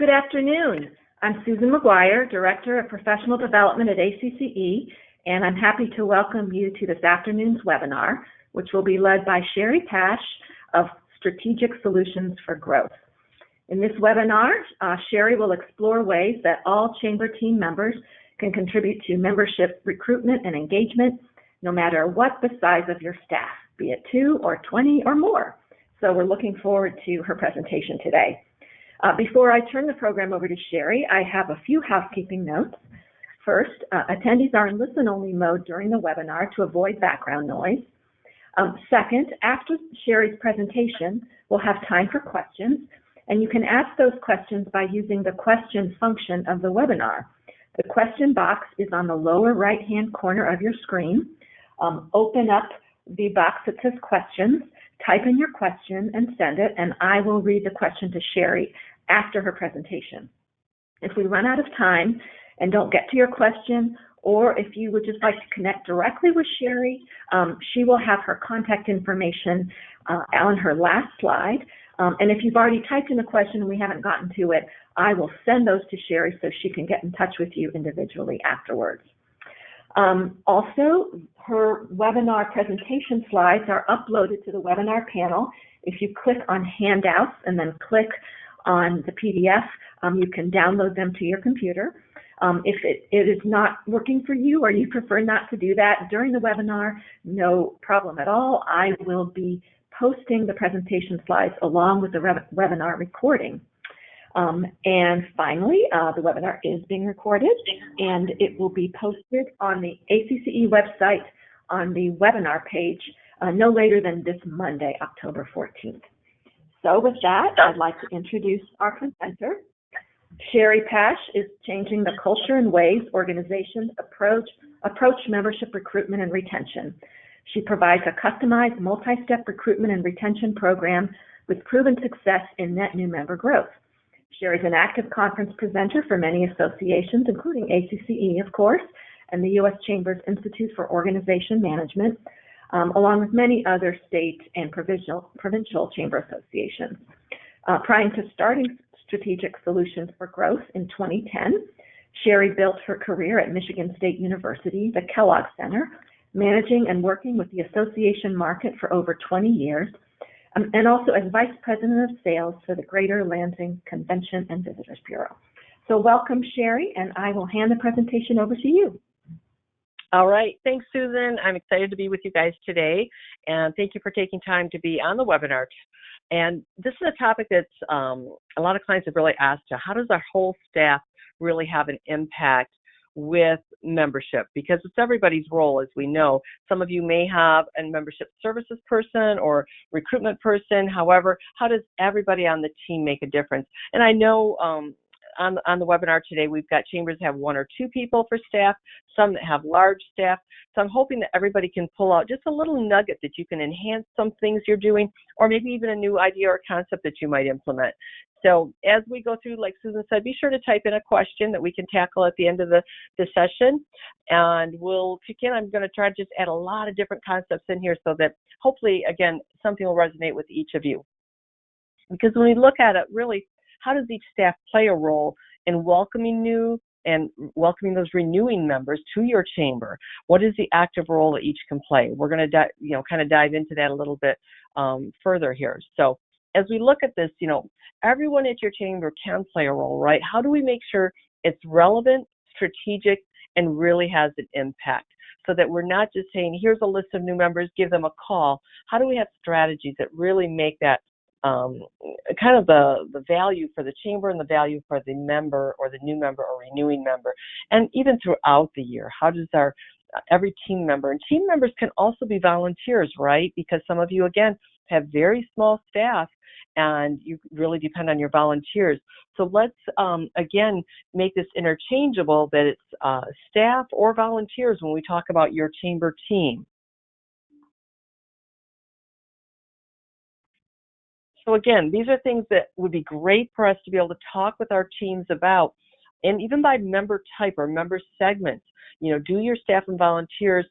Good afternoon. I'm Susan McGuire, Director of Professional Development at ACCE, and I'm happy to welcome you to this afternoon's webinar, which will be led by Sherry Pash of Strategic Solutions for Growth. In this webinar, Sherry will explore ways that all Chamber team members can contribute to membership recruitment and engagement, no matter what the size of your staff, be it 2 or 20 or more. So we're looking forward to her presentation today. Before I turn the program over to Sherry, I have a few housekeeping notes. First, attendees are in listen-only mode during the webinar to avoid background noise. Second, after Sherry's presentation, we'll have time for questions, and you can ask those questions by using the question function of the webinar. The question box is on the lower right-hand corner of your screen. Open up the box that says questions, type in your question and send it, and I will read the question to Sherry after her presentation. If we run out of time and don't get to your question, or if you would just like to connect directly with Sherry, she will have her contact information on her last slide. And if you've already typed in a question and we haven't gotten to it, I will send those to Sherry so she can get in touch with you individually afterwards. Also, her webinar presentation slides are uploaded to the webinar panel. If you click on handouts and then click on the PDF, you can download them to your computer. If it is not working for you or you prefer not to do that during the webinar, no problem at all. I will be posting the presentation slides along with the webinar recording. And finally, the webinar is being recorded and it will be posted on the ACCE website on the webinar page no later than this Monday, October 14th. So with that, I'd like to introduce our presenter. Sherry Pash is changing the culture and ways organizations approach membership recruitment and retention. She provides a customized multi-step recruitment and retention program with proven success in net new member growth. Sherry is an active conference presenter for many associations, including ACCE, of course, and the U.S. Chamber's Institute for Organization Management, along with many other state and provincial chamber associations. Prior to starting Strategic Solutions for Growth in 2010, Sherry built her career at Michigan State University, the Kellogg Center, managing and working with the association market for over 20 years, and also as Vice President of Sales for the Greater Lansing Convention and Visitors Bureau. So welcome, Sherry, and I will hand the presentation over to you. All right. Thanks, Susan. I'm excited to be with you guys today, and thank you for taking time to be on the webinar. And this is a topic that's a lot of clients have really asked, how does our whole staff really have an impact with membership? Because it's everybody's role, as we know. Some of you may have a membership services person or recruitment person. However, how does everybody on the team make a difference? And I know on the webinar today, we've got chambers that have 1 or 2 people for staff, some that have large staff. So I'm hoping that everybody can pull out just a little nugget that you can enhance some things you're doing, or maybe even a new idea or concept that you might implement. So as we go through, like Susan said, be sure to type in a question that we can tackle at the end of the session, and we'll kick in. I'm going to try to just add a lot of different concepts in here so that hopefully, again, something will resonate with each of you. Because when we look at it, really, how does each staff play a role in welcoming those renewing members to your chamber? What is the active role that each can play? We're going to kind of dive into that a little bit further here. So as we look at this, everyone at your chamber can play a role, right? How do we make sure it's relevant, strategic, and really has an impact, so that we're not just saying, here's a list of new members, give them a call? How do we have strategies that really make that kind of the value for the chamber and the value for the member or the new member or renewing member? And even throughout the year, how does our every team member, and team members can also be volunteers, right? Because some of you, again, have very small staff and you really depend on your volunteers. So let's, again, make this interchangeable, that it's staff or volunteers when we talk about your chamber team. So again, these are things that would be great for us to be able to talk with our teams about, and even by member type or member segment. Do your staff and volunteers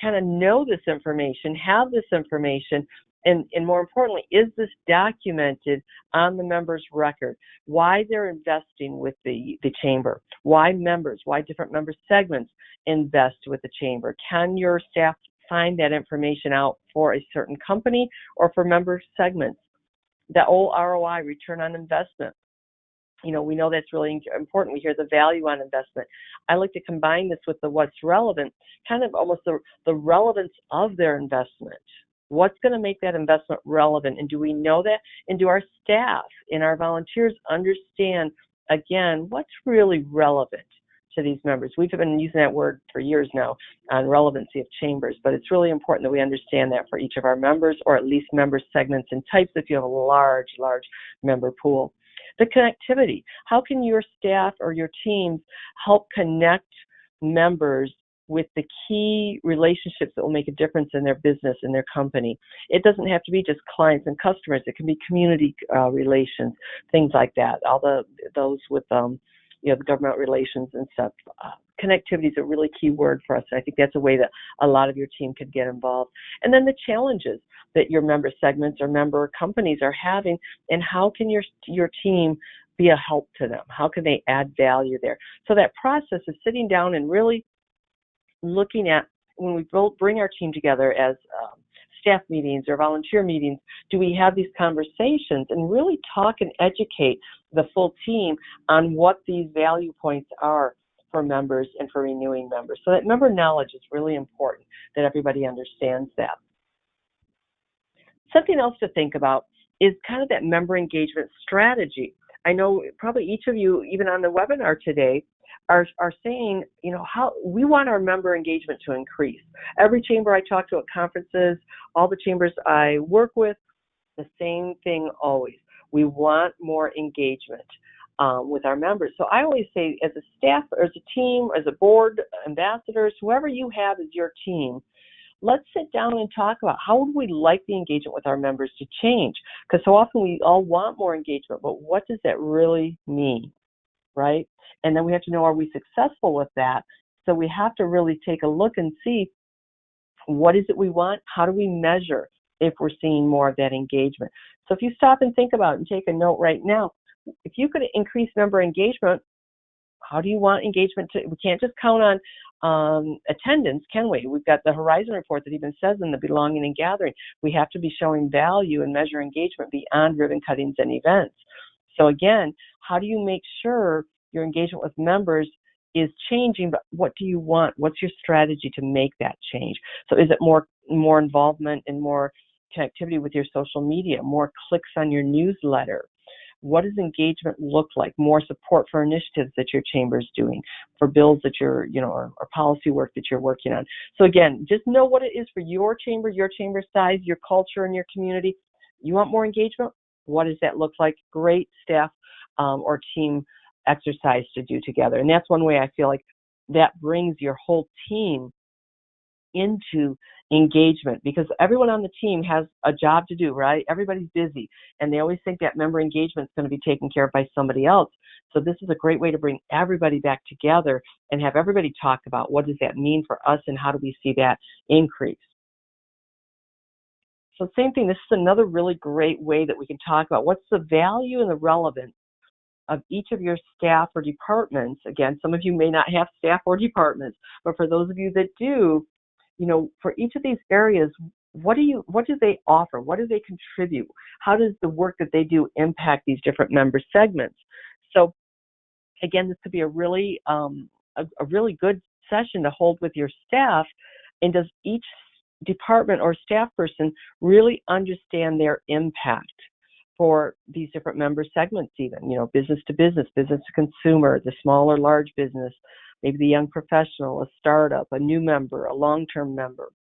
kind of know this information, have this information, and more importantly, is this documented on the member's record? Why they're investing with the chamber? Why members? Why different member segments invest with the chamber? Can your staff find that information out for a certain company or for member segments? That old ROI, return on investment. We know that's really important. We hear the value on investment. I like to combine this with the what's relevant, kind of almost the relevance of their investment. What's going to make that investment relevant? And do we know that? And do our staff and our volunteers understand, again, what's really relevant to these members? We've been using that word for years now on relevancy of chambers, but it's really important that we understand that for each of our members, or at least member segments and types if you have a large member pool. The connectivity. How can your staff or your teams help connect members with the key relationships that will make a difference in their business, in their company? It doesn't have to be just clients and customers. It can be community relations, things like that. Those with the government relations and stuff. Connectivity is a really key word for us. And I think that's a way that a lot of your team could get involved. And then the challenges that your member segments or member companies are having, and how can your team be a help to them? How can they add value there? So that process of sitting down and really looking at, when we bring our team together as staff meetings or volunteer meetings, do we have these conversations and really talk and educate the full team on what these value points are for members and for renewing members? So that member knowledge is really important, that everybody understands that. Something else to think about is kind of that member engagement strategy. I know probably each of you, even on the webinar today, are saying, how we want our member engagement to increase. Every chamber I talk to at conferences, all the chambers I work with, the same thing always. We want more engagement with our members. So I always say, as a staff, or as a team, as a board, ambassadors, whoever you have as your team, let's sit down and talk about how would we like the engagement with our members to change? Because so often we all want more engagement, but what does that really mean, right? And then we have to know, are we successful with that? So we have to really take a look and see, what is it we want? How do we measure if we're seeing more of that engagement? So if you stop and think about it and take a note right now, if you could increase member engagement, how do you want engagement to? We can't just count on attendance, can we? We've got the Horizon report that even says in the belonging and gathering, we have to be showing value and measure engagement beyond ribbon cuttings and events. So again, how do you make sure your engagement with members is changing, but what do you want? What's your strategy to make that change? So is it more involvement and more connectivity with your social media, more clicks on your newsletter? What does engagement look like? More support for initiatives that your chamber is doing, for bills that you're, or policy work that you're working on. So again, just know what it is for your chamber size, your culture, and your community. You want more engagement? What does that look like? Great staff or team exercise to do together. And that's one way I feel like that brings your whole team into engagement, because everyone on the team has a job to do, right? Everybody's busy, and they always think that member engagement is going to be taken care of by somebody else. So this is a great way to bring everybody back together and have everybody talk about, what does that mean for us and how do we see that increase? So same thing, this is another really great way that we can talk about what's the value and the relevance of each of your staff or departments. Again, some of you may not have staff or departments, but for those of you that do, for each of these areas, what do they offer? What do they contribute? How does the work that they do impact these different member segments? So again, this could be a really good session to hold with your staff. And does each department or staff person really understand their impact for these different member segments, even, business to business, business to consumer, the small or large business, maybe the young professional, a startup, a new member, a long-term member.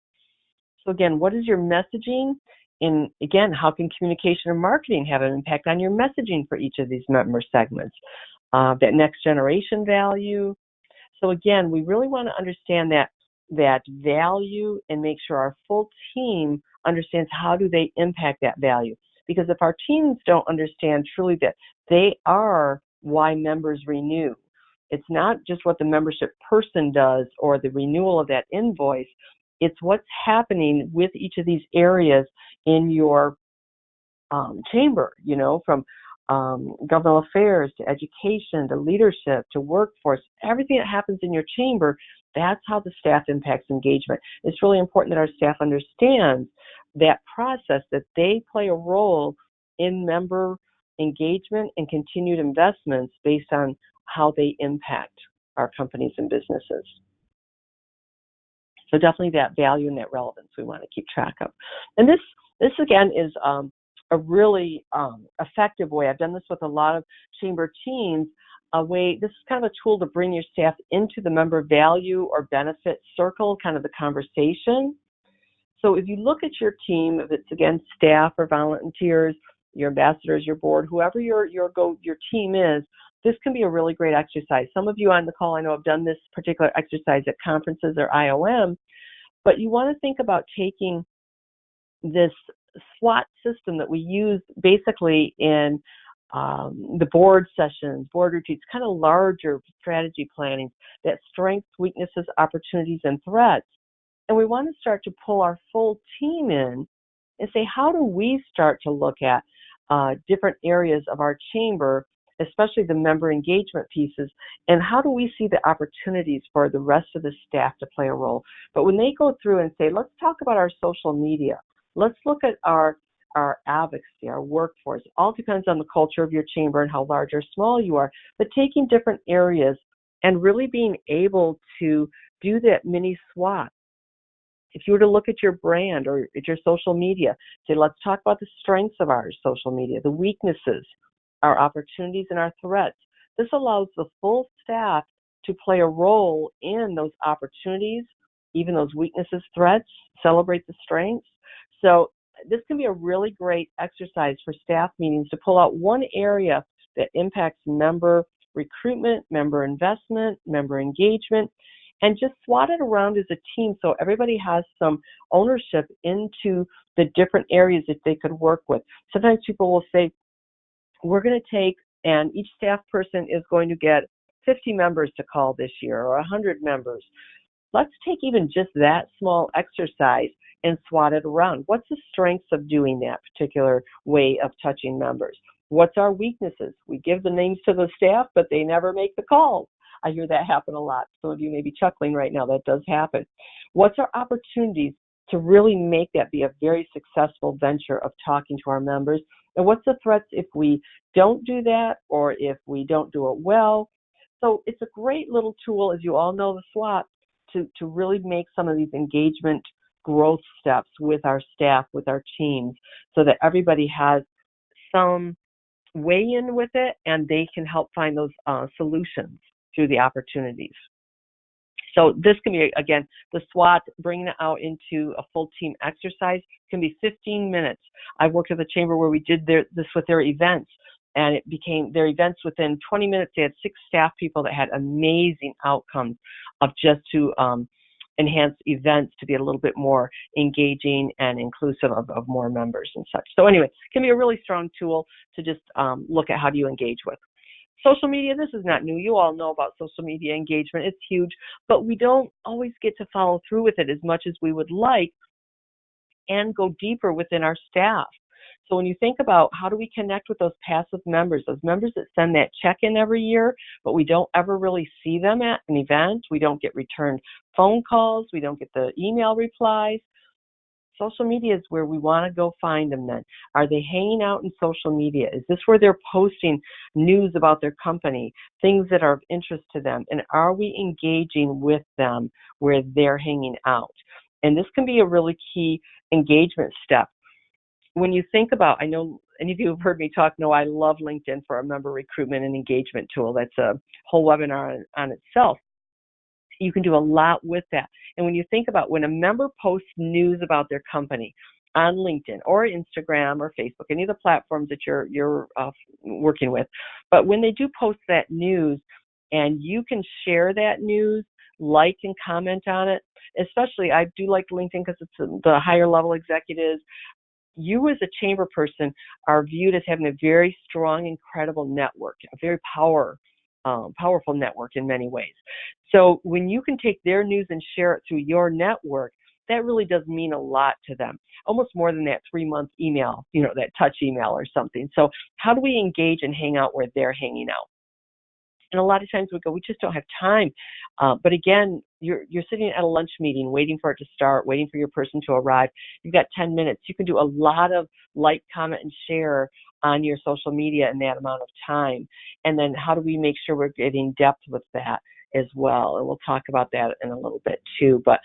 So again, what is your messaging? And again, how can communication and marketing have an impact on your messaging for each of these member segments? That next generation value. So again, we really want to understand that value and make sure our full team understands how do they impact that value. Because if our teams don't understand truly that they are why members renew, it's not just what the membership person does or the renewal of that invoice, It's what's happening with each of these areas in your chamber, from governmental affairs to education to leadership to workforce, everything that happens in your chamber, that's how the staff impacts engagement. It's really important that our staff understands that process, that they play a role in member engagement and continued investments based on how they impact our companies and businesses. So definitely that value and that relevance we want to keep track of. And this again is a really effective way. I've done this with a lot of chamber teams. This is kind of a tool to bring your staff into the member value or benefit circle, kind of the conversation. So if you look at your team, if it's again staff or volunteers, your ambassadors, your board, whoever your team is, this can be a really great exercise. Some of you on the call I know have done this particular exercise at conferences or IOM, but you want to think about taking this SWOT system that we use basically in the board sessions, board retreats, kind of larger strategy planning, that strengths, weaknesses, opportunities, and threats. And we want to start to pull our full team in and say, how do we start to look at different areas of our chamber, especially the member engagement pieces, and how do we see the opportunities for the rest of the staff to play a role? But when they go through and say, let's talk about our social media, let's look at our advocacy, our workforce. It all depends on the culture of your chamber and how large or small you are, but taking different areas and really being able to do that mini SWOT. If you were to look at your brand or at your social media, say, let's talk about the strengths of our social media, the weaknesses, our opportunities, and our threats. This allows the full staff to play a role in those opportunities, even those weaknesses, threats, celebrate the strengths. So this can be a really great exercise for staff meetings to pull out one area that impacts member recruitment, member investment, member engagement, and just SWOT it around as a team so everybody has some ownership into the different areas that they could work with. Sometimes people will say, we're going to take, and each staff person is going to get 50 members to call this year or 100 members. Let's take even just that small exercise and SWOT it around. What's the strengths of doing that particular way of touching members? What's our weaknesses? We give the names to the staff, but they never make the calls. I hear that happen a lot. Some of you may be chuckling right now. That does happen. What's our opportunities to really make that be a very successful venture of talking to our members? And what's the threats if we don't do that or if we don't do it well? So it's a great little tool, as you all know, the SWOT, to really make some of these engagement growth steps with our staff, with our teams, so that everybody has some weigh in with it and they can help find those solutions through the opportunities. So this can be, again, the SWOT, bringing it out into a full team exercise, can be 15 minutes. I worked with a chamber where we did this with their events, and it became their events within 20 minutes. They had 6 staff people that had amazing outcomes of just to enhance events to be a little bit more engaging and inclusive of more members and such. So anyway, it can be a really strong tool to just look at how do you engage with. Social media, this is not new. You all know about social media engagement. It's huge, but we don't always get to follow through with it as much as we would like and go deeper within our staff. So when you think about how do we connect with those passive members, those members that send that check-in every year, but we don't ever really see them at an event, we don't get returned phone calls, we don't get the email replies. Social media is where we want to go find them then. Are they hanging out in social media? Is this where they're posting news about their company, things that are of interest to them? And are we engaging with them where they're hanging out? And this can be a really key engagement step. When you think about, I know any of you have heard me talk, know I love LinkedIn for a member recruitment and engagement tool. That's a whole webinar on itself. You can do a lot with that. And when you think about when a member posts news about their company on LinkedIn or Instagram or Facebook, any of the platforms that you're working with, but when they do post that news and you can share that news, like and comment on it, especially I do like LinkedIn because it's the higher level executives. You as a chamber person are viewed as having a very strong and credible network, a very powerful network in many ways. So when you can take their news and share it through your network, that really does mean a lot to them, almost more than that 3-month email, that touch email or something. So how do we engage and hang out where they're hanging out? And a lot of times we go, we just don't have time. But again, you're sitting at a lunch meeting, waiting for it to start, waiting for your person to arrive. You've got 10 minutes. You can do a lot of like, comment, and share on your social media in that amount of time. And then how do we make sure we're getting depth with that as well? And we'll talk about that in a little bit too. But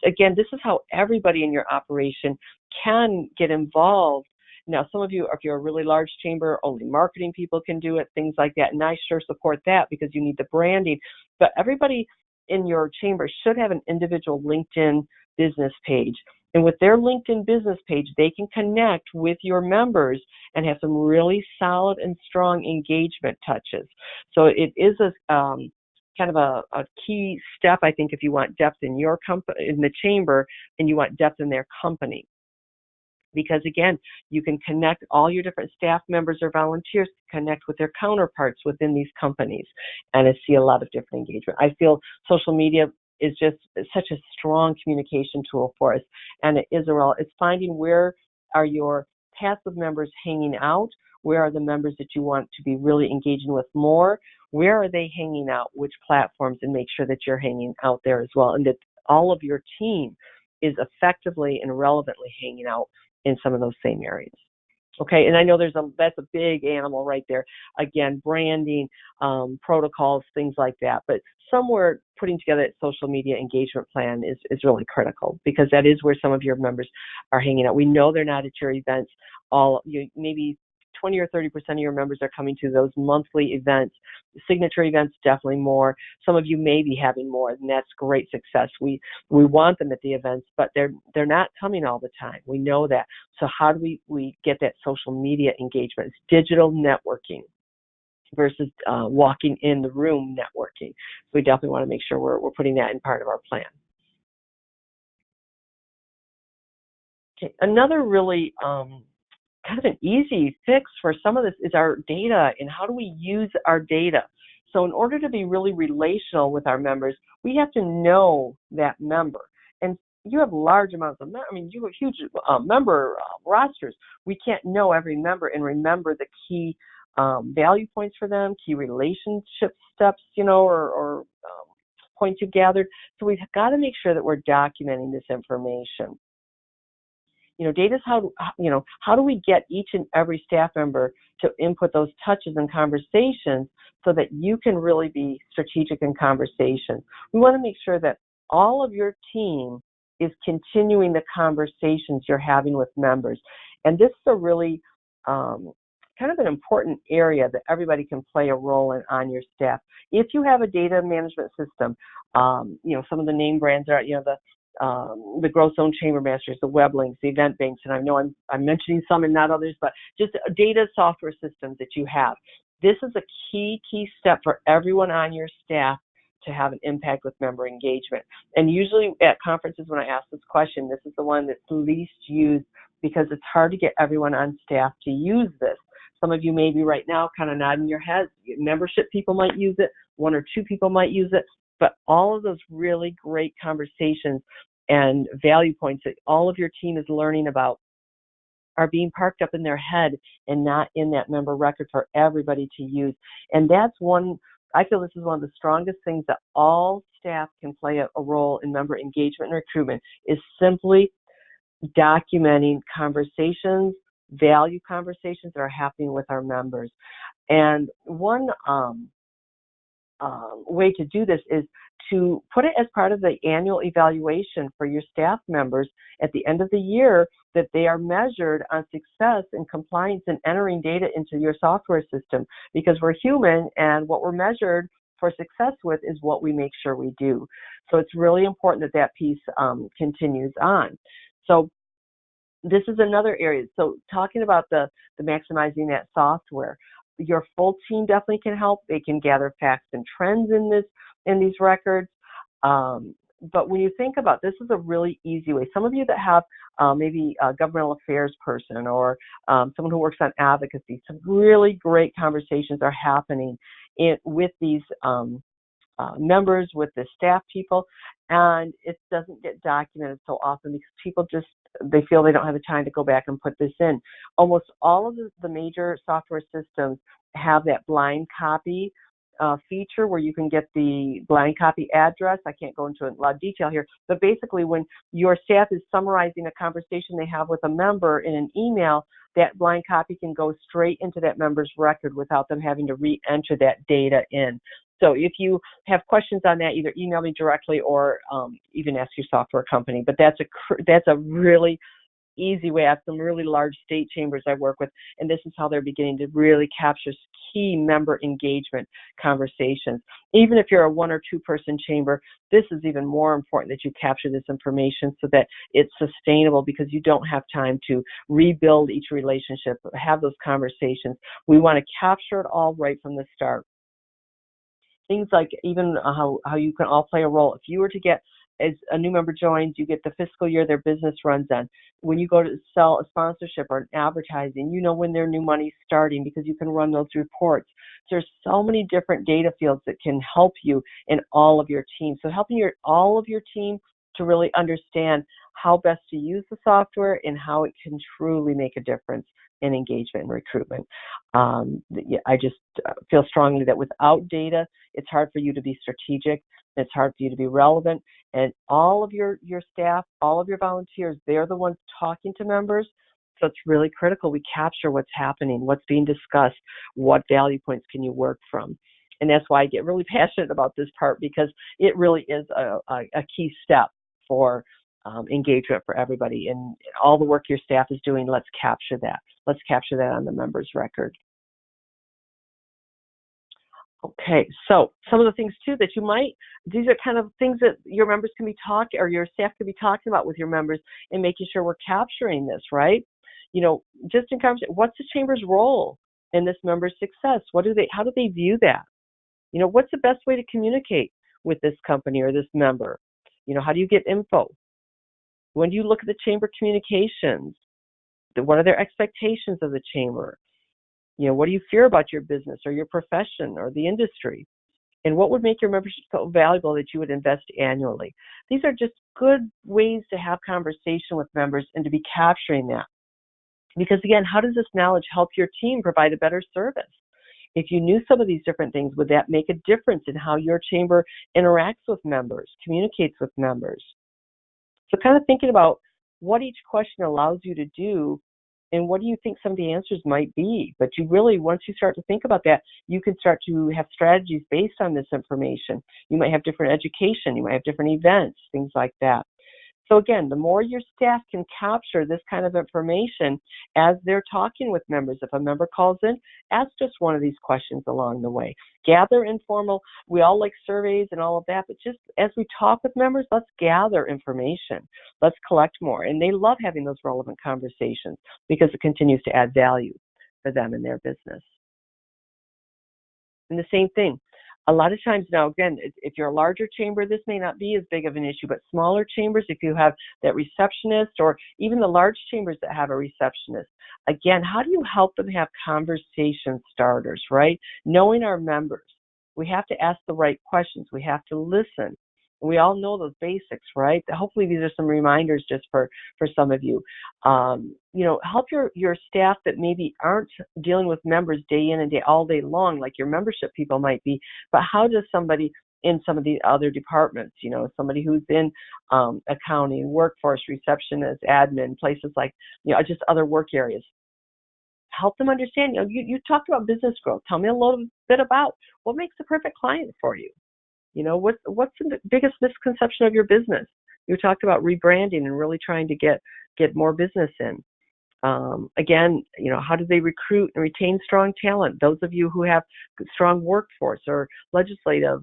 again, this is how everybody in your operation can get involved. Now, some of you, if you're a really large chamber, only marketing people can do it, things like that. And I sure support that because you need the branding. But everybody in your chamber should have an individual LinkedIn business page. And with their LinkedIn business page, they can connect with your members and have some really solid and strong engagement touches. So it is a kind of a key step, I think, if you want depth in your company, in the chamber, and you want depth in their company. Because again, you can connect all your different staff members or volunteers, connect with their counterparts within these companies, and I see a lot of different engagement. I feel social media is just such a strong communication tool for us, and it's finding where are your passive members hanging out, where are the members that you want to be really engaging with more, where are they hanging out, which platforms, and make sure that you're hanging out there as well, and that all of your team is effectively and relevantly hanging out in some of those same areas. Okay, and I know that's a big animal right there. Again, branding, protocols, things like that. But somewhere putting together a social media engagement plan is really critical because that is where some of your members are hanging out. We know they're not at your events. Maybe 20 or 30% of your members are coming to those monthly events. Signature events, definitely more. Some of you may be having more, and that's great success. We want them at the events, but they're not coming all the time. We know that. So how do we get that social media engagement? It's digital networking versus walking in the room networking. So we definitely want to make sure we're putting that in part of our plan. Okay, another really kind of an easy fix for some of this is our data and how do we use our data. So in order to be really relational with our members, we have to know that member. And you have large amounts of you have huge member rosters. We can't know every member and remember the key value points for them, key relationship steps, or points you've gathered. So we've got to make sure that we're documenting this information. Data is how do we get each and every staff member to input those touches and conversations so that you can really be strategic in conversations. We want to make sure that all of your team is continuing the conversations you're having with members. And this is a really kind of an important area that everybody can play a role in on your staff. If you have a data management system, some of the name brands are, the Growth Zone Chamber Masters, the web links, the event banks, and I know I'm mentioning some and not others, but just data software systems that you have. This is a key step for everyone on your staff to have an impact with member engagement. And usually at conferences when I ask this question, this is the one that's least used because it's hard to get everyone on staff to use this. Some of you may be right now kind of nodding your heads. Membership people might use it. 1 or 2 people might use it. But all of those really great conversations and value points that all of your team is learning about are being parked up in their head and not in that member record for everybody to use. And that's I feel this is one of the strongest things that all staff can play a role in member engagement and recruitment is simply documenting conversations, value conversations that are happening with our members. And one way to do this is to put it as part of the annual evaluation for your staff members at the end of the year that they are measured on success and compliance and entering data into your software system because we're human and what we're measured for success with is what we make sure we do. So it's really important that piece continues on. So this is another area. So talking about the maximizing that software, your full team definitely can help. They can gather facts and trends in these records. But when you think about this is a really easy way. Some of you that have maybe a governmental affairs person or someone who works on advocacy, some really great conversations are happening with these members, with the staff people, and it doesn't get documented so often because people they feel they don't have the time to go back and put this in. Almost all of the major software systems have that blind copy feature where you can get the blind copy address. I can't go into a lot of detail here, but basically when your staff is summarizing a conversation they have with a member in an email, that blind copy can go straight into that member's record without them having to re-enter that data in. So if you have questions on that, either email me directly or even ask your software company. But that's a really easy way. I have some really large state chambers I work with, and this is how they're beginning to really capture key member engagement conversations. Even if you're a 1 or 2 person chamber, this is even more important that you capture this information so that it's sustainable, because you don't have time to rebuild each relationship, have those conversations. We want to capture it all right from the start. Things like even how you can all play a role. If you were to get, as a new member joins, you get the fiscal year their business runs on. When you go to sell a sponsorship or an advertising, you know when their new money's starting because you can run those reports. So there's so many different data fields that can help you in all of your team. So helping all of your team to really understand how best to use the software and how it can truly make a difference in engagement and recruitment. I just feel strongly that without data, it's hard for you to be strategic. It's hard for you to be relevant. And all of your staff, all of your volunteers, they're the ones talking to members. So it's really critical we capture what's happening, what's being discussed, what value points can you work from. And that's why I get really passionate about this part, because it really is a key step for engagement for everybody. And all the work your staff is doing, let's capture that. Let's capture that on the member's record. Okay, so some of the things too that these are kind of things that your members can be talking, or your staff can be talking about with your members, and making sure we're capturing this, right? Just in conversation, what's the chamber's role in this member's success? How do they view that? What's the best way to communicate with this company or this member? How do you get info? When do you look at the chamber communications? What are their expectations of the chamber? What do you fear about your business or your profession or the industry? And what would make your membership so valuable that you would invest annually? These are just good ways to have conversation with members and to be capturing that. Because again, how does this knowledge help your team provide a better service? If you knew some of these different things, would that make a difference in how your chamber interacts with members, communicates with members? So kind of thinking about what each question allows you to do, and what do you think some of the answers might be? But you really, once you start to think about that, you can start to have strategies based on this information. You might have different education, you might have different events, things like that. So again, the more your staff can capture this kind of information as they're talking with members. If a member calls in, ask just one of these questions along the way. Gather informal, we all like surveys and all of that, but just as we talk with members, let's gather information. Let's collect more. And they love having those relevant conversations because it continues to add value for them in their business. And the same thing. A lot of times now, again, if you're a larger chamber, this may not be as big of an issue, but smaller chambers, if you have that receptionist, or even the large chambers that have a receptionist, again, how do you help them have conversation starters, right? Knowing our members, we have to ask the right questions. We have to listen. We all know those basics, right? Hopefully these are some reminders just for some of you. Help your staff that maybe aren't dealing with members day in and day all day long, like your membership people might be, but how does somebody in some of the other departments, somebody who's in accounting, workforce, receptionist, admin, places like, just other work areas, help them understand. You talked about business growth. Tell me a little bit about what makes the perfect client for you. What's the biggest misconception of your business? You talked about rebranding and really trying to get more business in. Again, how do they recruit and retain strong talent? Those of you who have strong workforce or legislative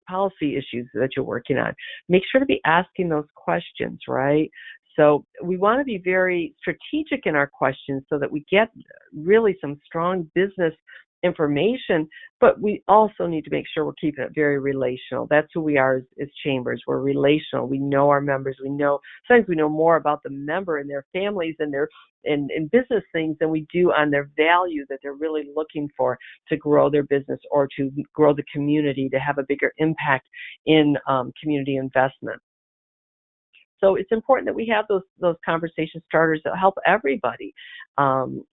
policy issues that you're working on, make sure to be asking those questions, right? So we want to be very strategic in our questions so that we get really some strong business information, but we also need to make sure we're keeping it very relational. That's who we are as chambers. We're relational. We know our members. Sometimes we know more about the member and their families and their in business things than we do on their value that they're really looking for to grow their business or to grow the community, to have a bigger impact in community investment. So it's important that we have those conversation starters that help everybody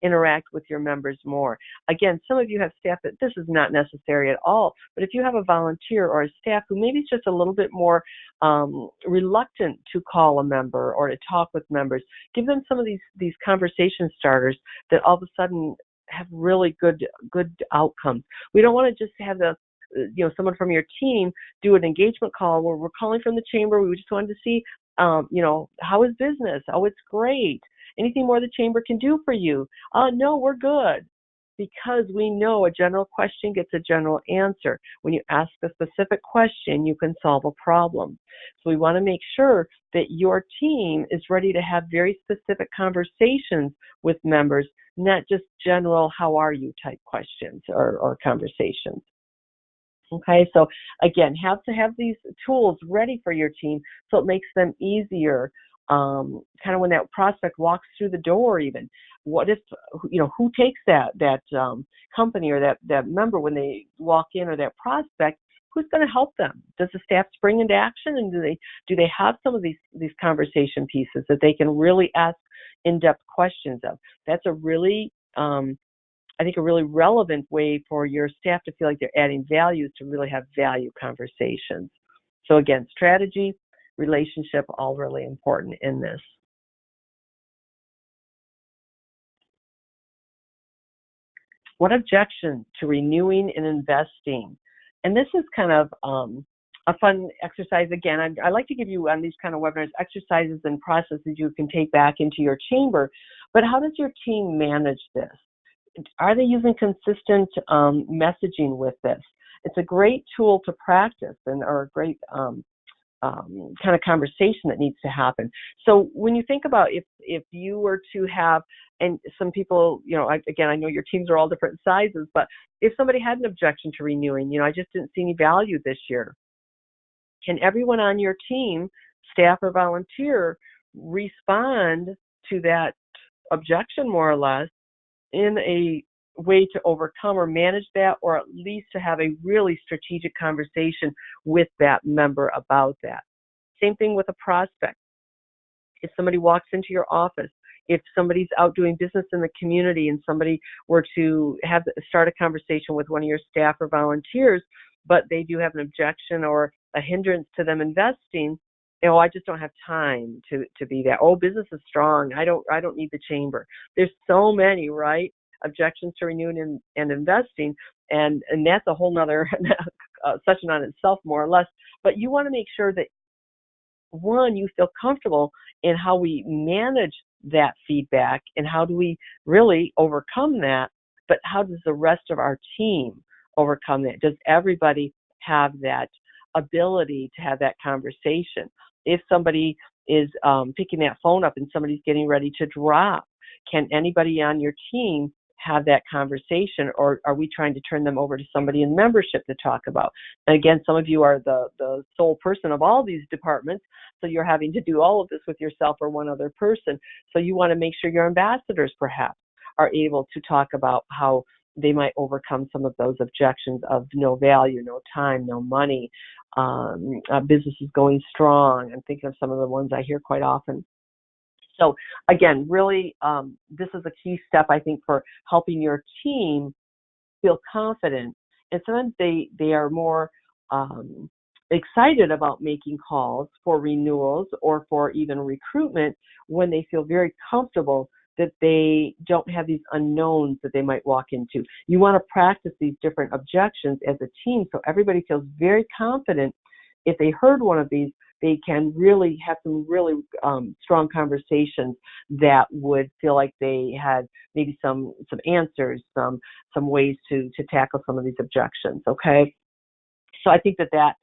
interact with your members more. Again, some of you have staff that this is not necessary at all, but if you have a volunteer or a staff who maybe is just a little bit more reluctant to call a member or to talk with members, give them some of these conversation starters that all of a sudden have really good outcomes. We don't want to just have someone from your team do an engagement call where we're calling from the chamber. We just wanted to see, how is business? Oh, it's great. Anything more the chamber can do for you? No, we're good. Because we know a general question gets a general answer. When you ask a specific question, you can solve a problem. So we want to make sure that your team is ready to have very specific conversations with members, not just general, how are you type questions or conversations. Okay, so again, have to have these tools ready for your team so it makes them easier. Kind of when that prospect walks through the door, even what if who takes that company or that member when they walk in, or that prospect, who's going to help them? Does the staff spring into action, and do they have some of these conversation pieces that they can really ask in-depth questions of? That's a really I think a really relevant way for your staff to feel like they're adding value is to really have value conversations. So again, strategy, relationship, all really important in this. What objections to renewing and investing? And this is kind of a fun exercise. Again, I like to give you on these kind of webinars exercises and processes you can take back into your chamber. But how does your team manage this? Are they using consistent messaging with this? It's a great tool to practice or a great kind of conversation that needs to happen. So when you think about if you were to have, and some people, again, I know your teams are all different sizes, but if somebody had an objection to renewing, I just didn't see any value this year, can everyone on your team, staff or volunteer, respond to that objection more or less in a way to overcome or manage that, or at least to have a really strategic conversation with that member about that? Same thing with a prospect. If somebody walks into your office, if somebody's out doing business in the community and somebody were to start a conversation with one of your staff or volunteers, but they do have an objection or a hindrance to them investing, I just don't have time to be that. Oh, business is strong. I don't need the chamber. There's so many, right? Objections to renewing and investing, and that's a whole nother session on itself, more or less. But you want to make sure that, one, you feel comfortable in how we manage that feedback and how do we really overcome that, but how does the rest of our team overcome that? Does everybody have that ability to have that conversation? If somebody is picking that phone up and somebody's getting ready to drop, can anybody on your team have that conversation, or are we trying to turn them over to somebody in membership to talk about? And again, some of you are the sole person of all these departments, so you're having to do all of this with yourself or one other person. So you want to make sure your ambassadors perhaps are able to talk about how they might overcome some of those objections of no value, no time, no money, business is going strong. I'm thinking of some of the ones I hear quite often. So again, really, this is a key step, I think, for helping your team feel confident. And sometimes they are more excited about making calls for renewals or for even recruitment when they feel very comfortable that they don't have these unknowns that they might walk into. You want to practice these different objections as a team so everybody feels very confident. If they heard one of these, they can really have some really strong conversations that would feel like they had maybe some answers, some ways to tackle some of these objections, okay? So I think that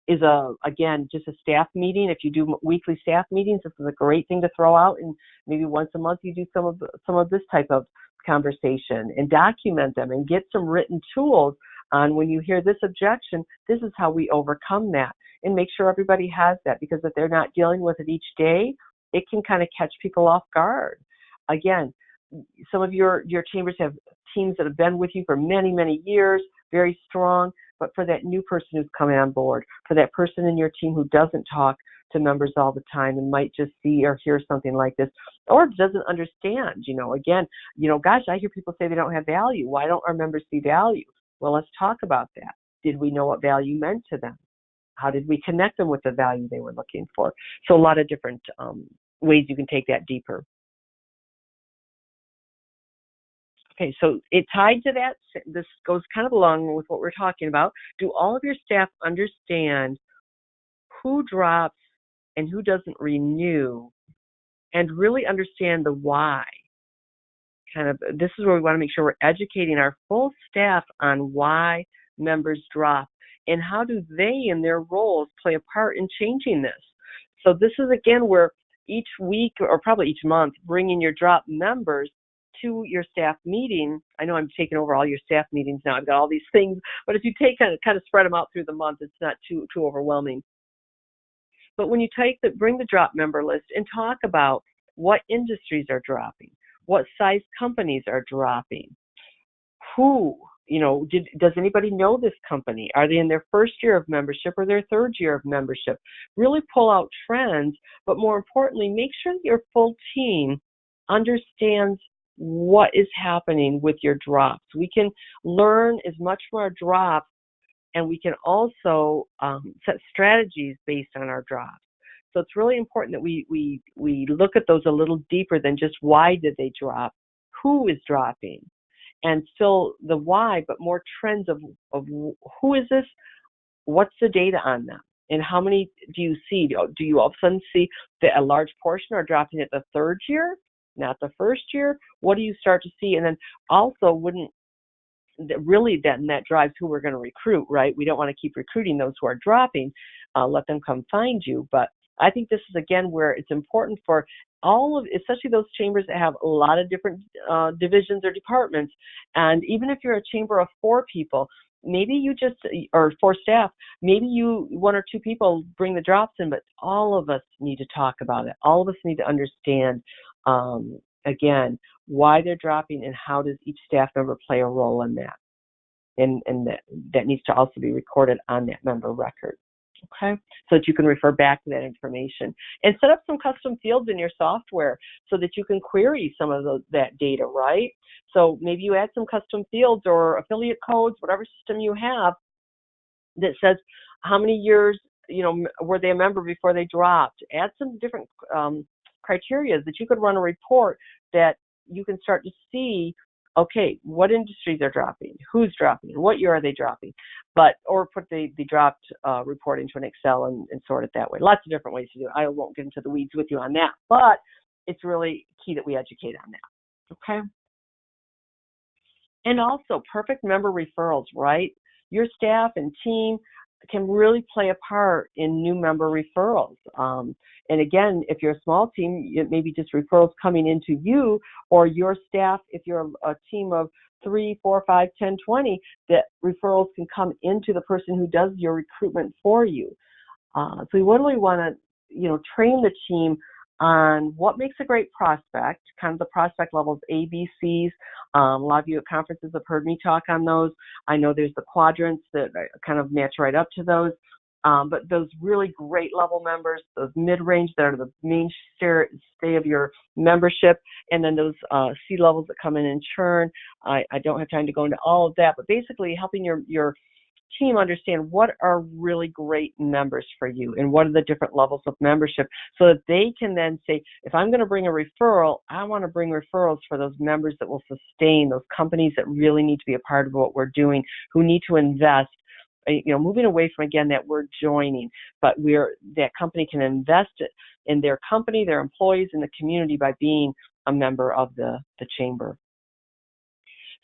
is again, just a staff meeting. If you do weekly staff meetings, this is a great thing to throw out, and maybe once a month you do some of this type of conversation and document them and get some written tools on when you hear this objection, this is how we overcome that, and make sure everybody has that, because if they're not dealing with it each day, it can kind of catch people off guard. Again, some of your chambers have teams that have been with you for many, many years, very strong, but for that new person who's coming on board, for that person in your team who doesn't talk to members all the time and might just see or hear something like this, or doesn't understand, again, gosh, I hear people say they don't have value. Why don't our members see value? Well, let's talk about that. Did we know what value meant to them? How did we connect them with the value they were looking for? So a lot of different ways you can take that deeper. Okay, so it tied to that, this goes kind of along with what we're talking about. Do all of your staff understand who drops and who doesn't renew, and really understand the why? This is where we want to make sure we're educating our full staff on why members drop and how do they in their roles play a part in changing this. So this is again where each week or probably each month, bringing your drop members to your staff meeting. I know I'm taking over all your staff meetings now. I've got all these things, but if you take kind of spread them out through the month, it's not too overwhelming. But when you bring the drop member list and talk about what industries are dropping, what size companies are dropping, who, does anybody know this company? Are they in their first year of membership or their third year of membership? Really pull out trends, but more importantly, make sure that your full team understands what is happening with your drops. We can learn as much from our drops, and we can also set strategies based on our drops. So it's really important that we look at those a little deeper than just why did they drop, who is dropping, and still the why, but more trends of who is this, what's the data on them, and how many do you see? Do you all of a sudden see that a large portion are dropping at the third year, not the first year? What do you start to see? And then also that drives who we're going to recruit, right? We don't want to keep recruiting those who are dropping. Let them come find you. But I think this is, again, where it's important for especially those chambers that have a lot of different divisions or departments. And even if you're a chamber of 4 people, maybe or 4 staff, maybe 1 or 2 people bring the drops in, but all of us need to talk about it. All of us need to understand, again, why they're dropping and how does each staff member play a role in that. And that needs to also be recorded on that member record. Okay, so that you can refer back to that information and set up some custom fields in your software so that you can query some of that data, right? So maybe you add some custom fields or affiliate codes, whatever system you have, that says how many years, were they a member before they dropped. Add some different criteria that you could run a report that you can start to see, okay, what industries are dropping, who's dropping, what year are they dropping, or put the dropped report into an Excel and sort it that way. Lots of different ways to do it. I won't get into the weeds with you on that, but it's really key that we educate on that, okay? And also, perfect member referrals, right? Your staff and team can really play a part in new member referrals. And again, if you're a small team, it may be just referrals coming into you or your staff. If you're a team of 3, 4, 5, 10, 20, that referrals can come into the person who does your recruitment for you. So we really want to, train the team on what makes a great prospect, kind of the prospect levels, A, B, C's. A lot of you at conferences have heard me talk on those. I know there's the quadrants that kind of match right up to those. But those really great level members, those mid-range that are the mainstay of your membership, and then those C levels that come in and churn. I don't have time to go into all of that, but basically helping your team understand what are really great members for you and what are the different levels of membership, so that they can then say, if I'm going to bring a referral, I want to bring referrals for those members that will sustain, those companies that really need to be a part of what we're doing, who need to invest. Moving away from, again, that word joining, but that company can invest in their company, their employees, and the community by being a member of the chamber.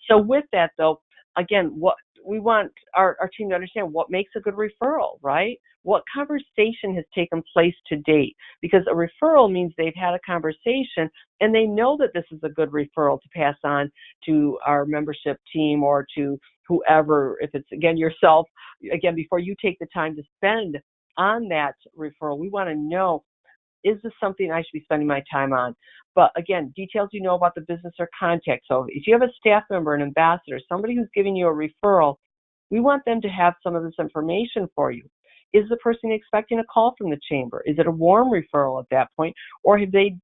So with that, though, again, we want our team to understand what makes a good referral, right? What conversation has taken place to date? Because a referral means they've had a conversation and they know that this is a good referral to pass on to our membership team or to whoever, if it's, again, yourself. Again, before you take the time to spend on that referral, we want to know, is this something I should be spending my time on? But again, details you know about the business or contact. So if you have a staff member, an ambassador, somebody who's giving you a referral, we want them to have some of this information for you. Is the person expecting a call from the chamber? Is it a warm referral at that point? Or have they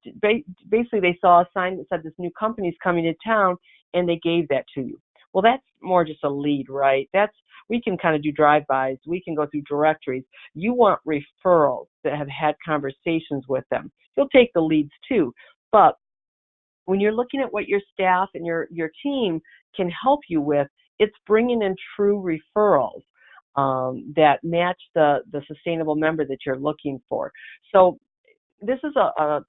basically they saw a sign that said this new company's coming to town and they gave that to you? Well, that's more just a lead, right? We can kind of do drive-bys. We can go through directories. You want referrals that have had conversations with them. You'll take the leads too. But when you're looking at what your staff and your team can help you with, it's bringing in true referrals that match the sustainable member that you're looking for. So this is a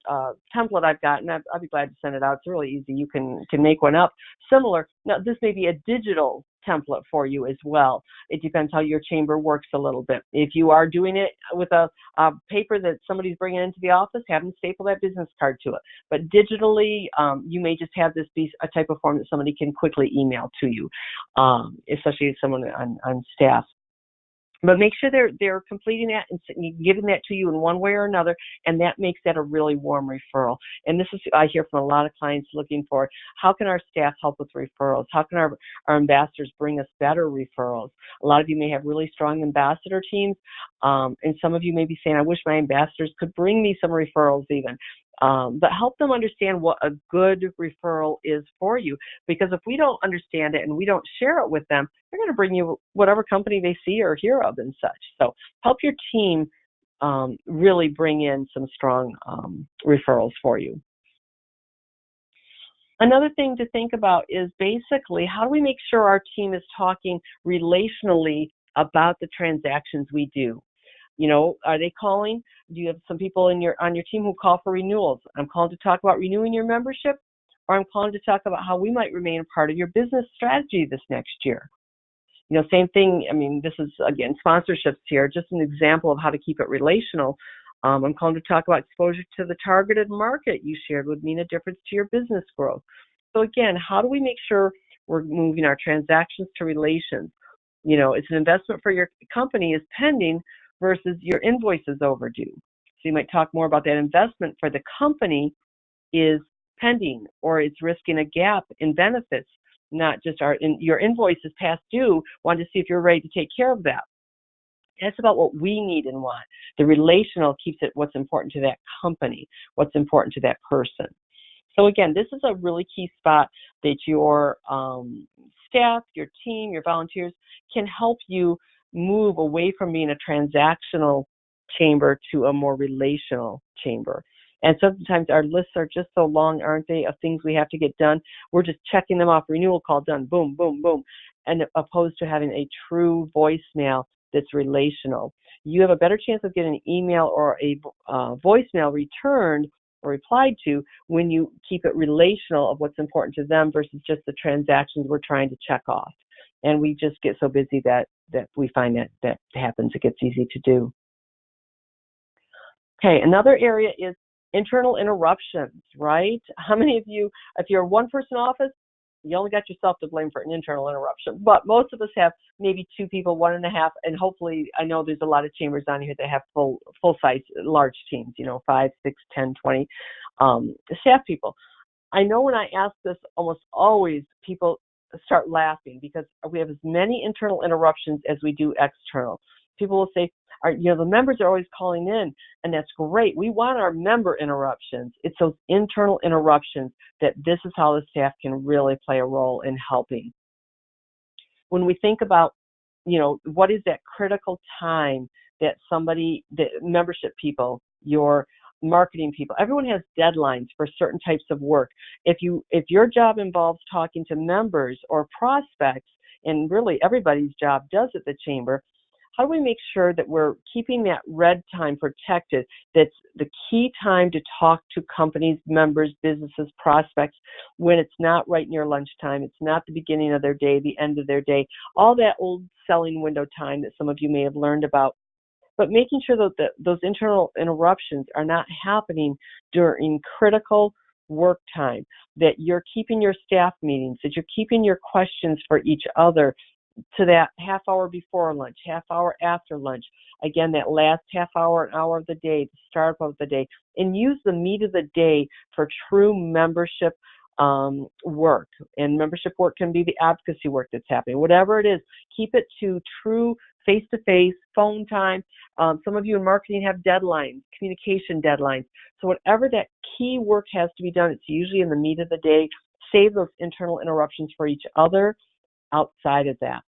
template I've got, and I'll be glad to send it out. It's really easy. You can make one up. Similar. Now, this may be a digital template for you as well. It depends how your chamber works a little bit. If you are doing it with a paper that somebody's bringing into the office, have them staple that business card to it. But digitally, you may just have this be a type of form that somebody can quickly email to you, especially if someone on staff. But make sure they're completing that and giving that to you in one way or another, and that makes that a really warm referral. And this is, I hear from a lot of clients looking for, how can our staff help with referrals? How can our ambassadors bring us better referrals? A lot of you may have really strong ambassador teams, and some of you may be saying, I wish my ambassadors could bring me some referrals even. But help them understand what a good referral is for you, because if we don't understand it and we don't share it with them, they're going to bring you whatever company they see or hear of and such. So help your team really bring in some strong referrals for you. Another thing to think about is basically, how do we make sure our team is talking relationally about the transactions we do? You know, are they calling? Do you have some people on your team who call for renewals? I'm calling to talk about renewing your membership, or I'm calling to talk about how we might remain a part of your business strategy this next year. You know, same thing. I mean, this is, again, sponsorships here, just an example of how to keep it relational. I'm calling to talk about exposure to the targeted market you shared would mean a difference to your business growth. So again, how do we make sure we're moving our transactions to relations? You know, it's an investment for your company is pending versus your invoice is overdue. So you might talk more about that investment for the company is pending, or it's risking a gap in benefits, not just your invoice is past due. Want to see if you're ready to take care of that. That's about what we need and want. The relational keeps it what's important to that company, what's important to that person. So again, this is a really key spot that your staff, your team, your volunteers can help you move away from being a transactional chamber to a more relational chamber. And sometimes our lists are just so long, aren't they, of things we have to get done. We're just checking them off, renewal call done, boom, boom, boom, and opposed to having a true voicemail that's relational. You have a better chance of getting an email or a voicemail returned or replied to when you keep it relational of what's important to them versus just the transactions we're trying to check off. And we just get so busy that we find that happens. It gets easy to do. Okay, another area is internal interruptions, right? How many of you, if you're a one-person office, you only got yourself to blame for an internal interruption. But most of us have maybe two people, 1.5, and hopefully, I know there's a lot of chambers on here that have full-size, large teams, 5, 6, 10, 20 staff people. I know when I ask this, almost always people start laughing because we have as many internal interruptions as we do external. People will say, the members are always calling in, and that's great. We want our member interruptions. It's those internal interruptions that this is how the staff can really play a role in helping. When we think about, what is that critical time that the membership people, your marketing people, everyone has deadlines for certain types of work. If your job involves talking to members or prospects, and really everybody's job does at the chamber, how do we make sure that we're keeping that red time protected? That's the key time to talk to companies, members, businesses, prospects when it's not right near lunchtime. It's not the beginning of their day, the end of their day, all that old selling window time that some of you may have learned about. But making sure that those internal interruptions are not happening during critical work time, that you're keeping your staff meetings, that you're keeping your questions for each other to that half hour before lunch, half hour after lunch. Again, that last half hour, an hour of the day, the start of the day, and use the meat of the day for true membership work. And membership work can be the advocacy work that's happening. Whatever it is, keep it to true face-to-face, phone time. Some of you in marketing have deadlines, communication deadlines. So whatever that key work has to be done, it's usually in the meat of the day. Save those internal interruptions for each other outside of that.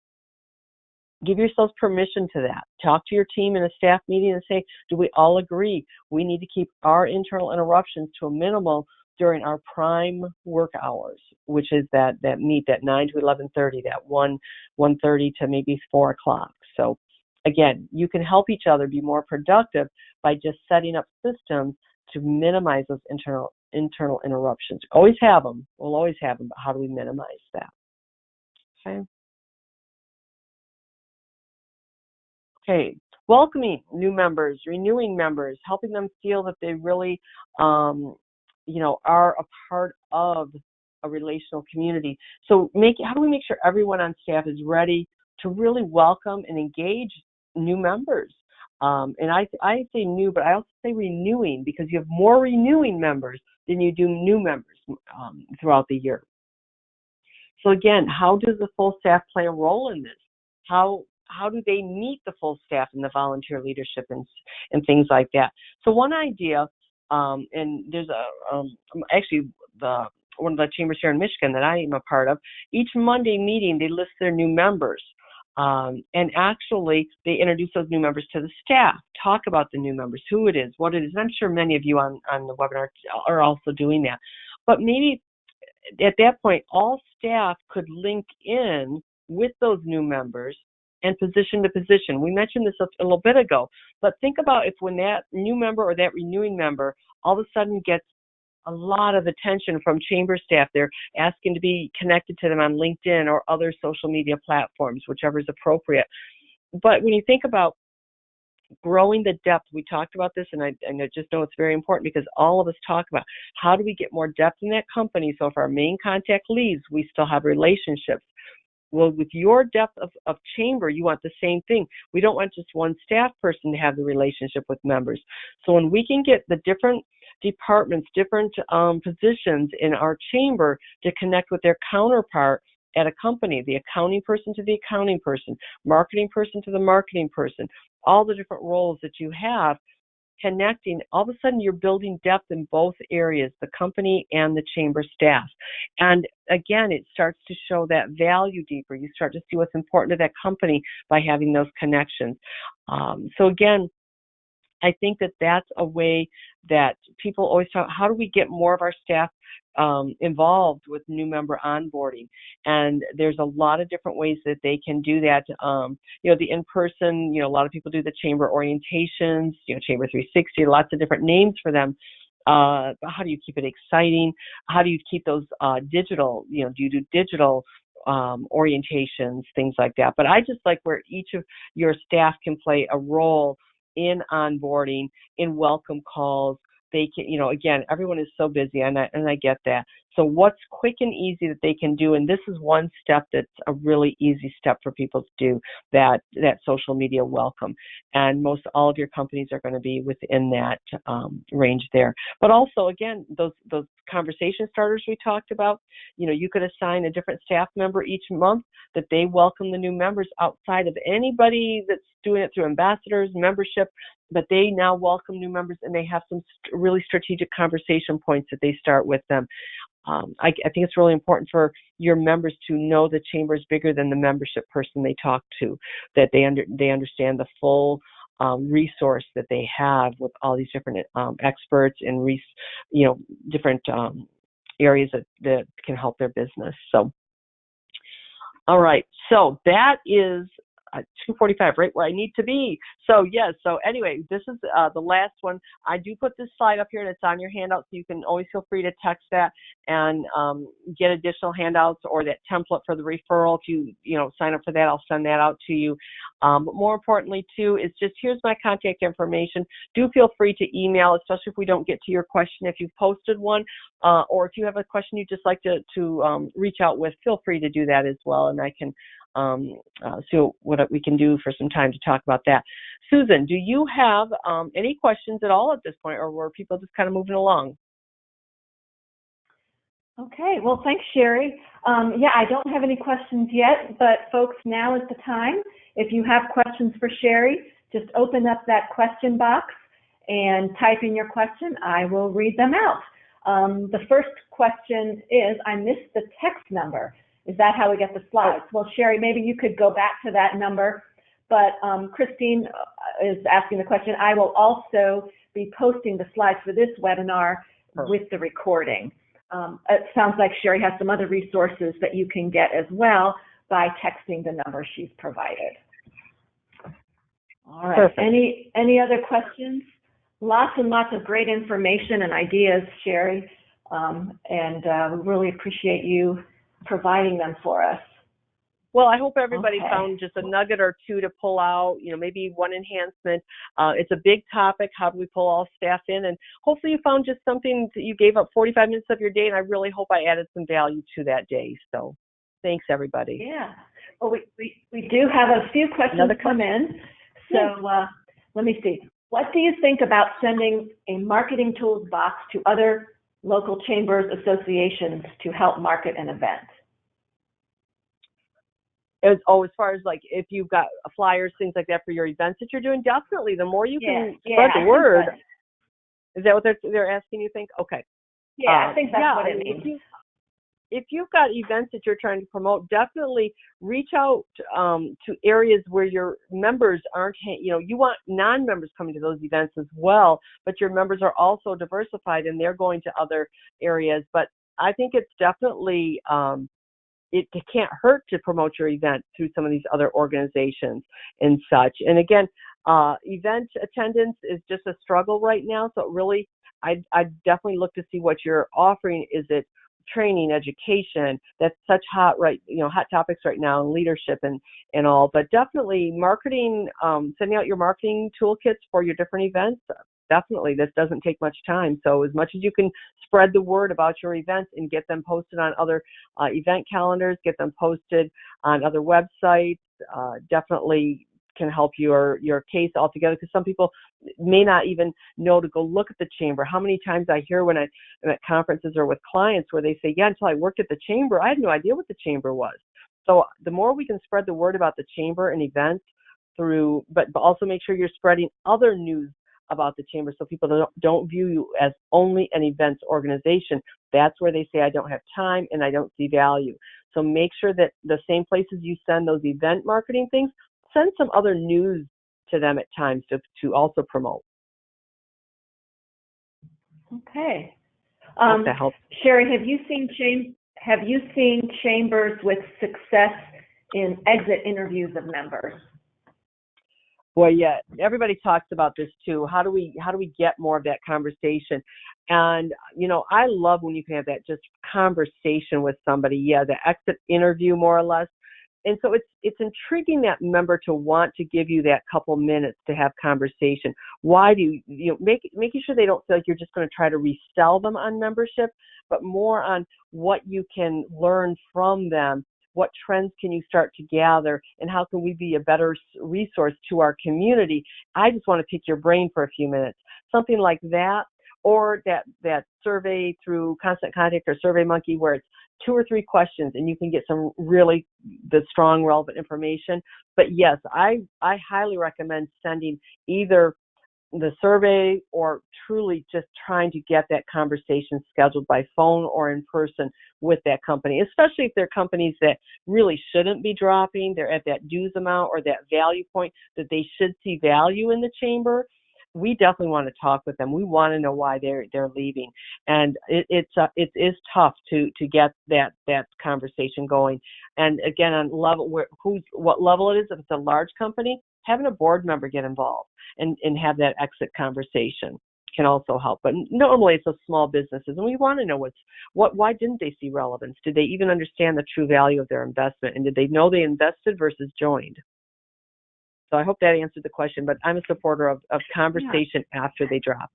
Give yourselves permission to that. Talk to your team in a staff meeting and say, do we all agree we need to keep our internal interruptions to a minimal during our prime work hours, which is that 9 to 11:30, that 1:30 to maybe 4 o'clock. So again, you can help each other be more productive by just setting up systems to minimize those internal interruptions. Always have them. We'll always have them, but how do we minimize that? Okay. Okay. Welcoming new members, renewing members, helping them feel that they really, are a part of a relational community. So how do we make sure everyone on staff is ready to really welcome and engage new members? And I say new, but I also say renewing, because you have more renewing members than you do new members throughout the year. So again, how does the full staff play a role in this? How do they meet the full staff in the volunteer leadership and things like that? So one idea, and there's one of the chambers here in Michigan that I am a part of, each Monday meeting they list their new members. And actually, they introduce those new members to the staff, talk about the new members, who it is, what it is. And I'm sure many of you on the webinar are also doing that. But maybe at that point, all staff could link in with those new members and position to position. We mentioned this a little bit ago, but think about if when that new member or that renewing member all of a sudden gets a lot of attention from chamber staff. They're asking to be connected to them on LinkedIn or other social media platforms, whichever is appropriate. But when you think about growing the depth, we talked about this, and I just know it's very important because all of us talk about how do we get more depth in that company. So if our main contact leaves, we still have relationships. Well, with your depth of chamber, you want the same thing. We don't want just one staff person to have the relationship with members. So when we can get the different departments, different positions in our chamber to connect with their counterpart at a company, the accounting person to the accounting person, marketing person to the marketing person, all the different roles that you have, connecting, all of a sudden you're building depth in both areas, the company and the chamber staff. And again, it starts to show that value deeper. You start to see what's important to that company by having those connections. So again, I think that that's a way that people always talk, how do we get more of our staff involved with new member onboarding? And there's a lot of different ways that they can do that. The in-person, a lot of people do the chamber orientations, Chamber 360, lots of different names for them. But how do you keep it exciting? How do you keep those digital, do you do digital orientations, things like that? But I just like where each of your staff can play a role in onboarding, in welcome calls. They can, again, everyone is so busy, and I get that. So what's quick and easy that they can do, and this is one step that's a really easy step for people to do, that social media welcome. And most all of your companies are going to be within that range there. But also, again, those conversation starters we talked about, you could assign a different staff member each month that they welcome the new members outside of anybody that's doing it through ambassadors, membership, but they now welcome new members and they have some really strategic conversation points that they start with them. I think it's really important for your members to know the chamber is bigger than the membership person they talk to, that they understand the full resource that they have with all these different experts and different areas that can help their business. So, all right, so that is 2:45, right where I need to be. So yes. So anyway, this is the last one. I do put this slide up here, and it's on your handout, so you can always feel free to text that and get additional handouts or that template for the referral. If you sign up for that, I'll send that out to you. But more importantly, too, is just here's my contact information. Do feel free to email, especially if we don't get to your question. If you've posted one, or if you have a question you'd just like to reach out with, feel free to do that as well, and I can see what we can do for some time to talk about that. Susan, do you have any questions at all at this point, or were people just kind of moving along? Okay, well, thanks, Sherry. Yeah, I don't have any questions yet, but folks, now is the time. If you have questions for Sherry, just open up that question box and type in your question. I will read them out. The first question is, I missed the text number. Is that how we get the slides? Well, Sherry, maybe you could go back to that number, but Christine is asking the question. I will also be posting the slides for this webinar with the recording. It sounds like Sherry has some other resources that you can get as well by texting the number she's provided. All right. Perfect. Any other questions? Lots and lots of great information and ideas, Sherry, and we really appreciate you providing them for us. Well, I hope everybody found just a nugget or two to pull out, maybe one enhancement. It's a big topic. How do we pull all staff in? And hopefully you found just something that you gave up 45 minutes of your day, and I really hope I added some value to that day. So thanks, everybody. Yeah. Well, we do have a few questions come in. So let me see. What do you think about sending a marketing tools box to other local chambers, associations to help market an event? As far as like if you've got flyers, things like that for your events that you're doing, definitely the more you can spread the word. Is that what they're asking, you think? Okay. Yeah, I think that's what it means. If you've got events that you're trying to promote, definitely reach out to areas where your members aren't, you want non-members coming to those events as well, but your members are also diversified and they're going to other areas. But I think it's definitely, it can't hurt to promote your event through some of these other organizations and such. And again, event attendance is just a struggle right now. So really, I definitely look to see what you're offering. Is it training, education? That's such hot topics right now, and leadership and all. But definitely marketing, sending out your marketing toolkits for your different events. Definitely, this doesn't take much time. So as much as you can spread the word about your events and get them posted on other event calendars, get them posted on other websites, definitely can help your case altogether, because some people may not even know to go look at the chamber. How many times I hear when I'm at conferences or with clients where they say, yeah, until I worked at the chamber, I had no idea what the chamber was. So the more we can spread the word about the chamber and events through, but also make sure you're spreading other news about the chamber so people don't view you as only an events organization. That's where they say, I don't have time and I don't see value. So make sure that the same places you send those event marketing things, send some other news to them at times to also promote. Okay. That helps. Sherry, have you seen chambers with success in exit interviews of members? Well, yeah, everybody talks about this too. How do we get more of that conversation? And, I love when you can have that just conversation with somebody. Yeah, the exit interview, more or less. And so it's intriguing that member to want to give you that couple minutes to have conversation. Why do making sure they don't feel like you're just going to try to resell them on membership, but more on what you can learn from them. What trends can you start to gather, and how can we be a better resource to our community? I just want to pick your brain for a few minutes. Something like that, or that survey through Constant Contact or SurveyMonkey where it's 2 or 3 questions and you can get some really the strong, relevant information. But yes, I highly recommend sending either the survey or truly just trying to get that conversation scheduled by phone or in person with that company, especially if they're companies that really shouldn't be dropping. They're at that dues amount or that value point that they should see value in the chamber. we definitely want to talk with them. We want to know why they're leaving, and it is tough to get that conversation going. And again, on level what level it is, if it's a large company, having a board member get involved and have that exit conversation can also help. But normally it's a small businesses, and we want to know why didn't they see relevance? Did they even understand the true value of their investment, and did they know they invested versus joined? So I hope that answered the question, but I'm a supporter of conversation after they drop.